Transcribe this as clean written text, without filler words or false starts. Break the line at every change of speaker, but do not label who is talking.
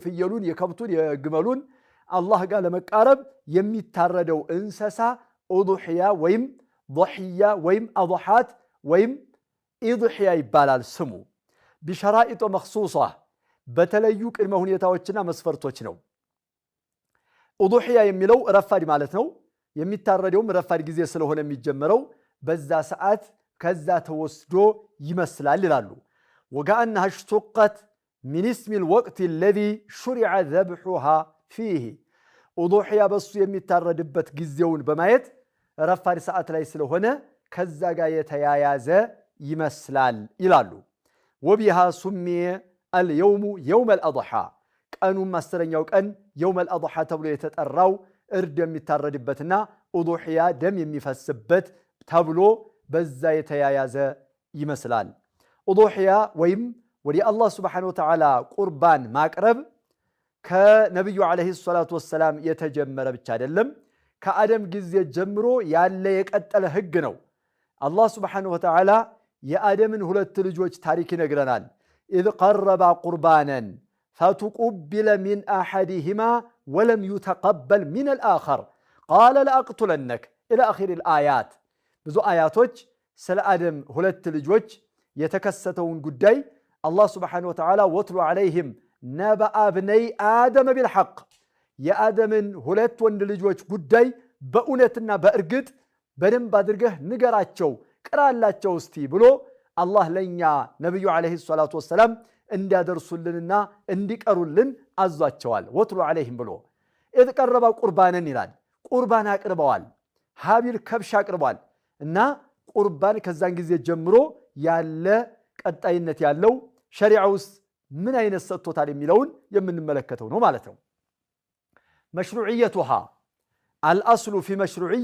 ፍየሉን የከብቱን የግመሉን አላህ ጋር ለመቃረብ የሚታረደው እንሰሳ ኡዱህያ ወይም ضحያ ወይም አضحات ወይም ኢضحያ ይባላል ስሙ بشرائط مخصوصة በተለዩ ቅድመ ሁኔታዎችና መስፈርቶች ነው ኡዱህያ የሚለው ረፋድ ማለት ነው የሚታረደውም ረፋድ ጊዜ ስለሆነ የሚጀመረው በዛ ሰዓት ከዛ ተወስዶ ይመስላል ይላሉ وكأنها اشتقت من اسم الوقت الذي شرع ذبحها فيه ኡዱህያ በሱ የሚታረድበት ጊዜውን በማየት ረፋድ ሰዓት ላይ ስለሆነ ከዛ ጋር የተያያዘ ይመስላል ይላሉ وبها سمي اليوم يوم الأضحى ቀኑም አስረኛው ቀን يوم الأضحى ተብሎ የተጠራው እርድ የሚታረድበትና ኡዱህያ ደም የሚፈስበት ተብሎ በዛ የተያያዘ ይመስላል ኡዱህያ ወይም ወዲ አላህ Subhanahu Wa Ta'ala ቁርባን ማቅረብ ከነብዩ አለይሂ ሰላቱ ወሰለም የተጀመረ ብቻ አይደለም ከአደም ጊዜ ጀምሮ ያለ የቀጠለ ህግ ነው አላህ Subhanahu Wa Ta'ala የአደምን ሁለት ልጆች ታሪክ ይነግረናል إذ قرب قربانا فتقبل من أحدهما ولم يتقبل من الآخر قال لأقتلنك إلى آخر الآيات ብዙ አያቶች ስለ አደም ሁለት ልጆች የተከሰተውን ጉዳይ አላህ Subhanahu Wa Ta'ala ወትሉ عليهم نبأ ابني آدم بالحق የአደምን ሁለት ወንድ ልጆች ጉዳይ በእውነትና በእርግጥ በደንብ አድርገህ ንገራቸው ቅራላቸው እስቲ ብሎ አላህ ለኛ ነብዩ አለይሂ ሰላቱ ወሰለም እንዲያደርሱልንና እንዲቀሩልን አዟቸዋል ወትሉ عليهم ብሎ إذ قرب قربانا ይላል ቁርባን አቅርበዋል ሀቢል ከብሽ አቅርቧል እና ቁርባን ከዛን ጊዜ ጀምሮ ያለ ቀጣይነት ያለው ሸሪዓውስ ምን አይነት ሰጥቶታል የሚለውን የምንመለከተው ነው ማለት ነው مشروعيتها الأصل في مشروعية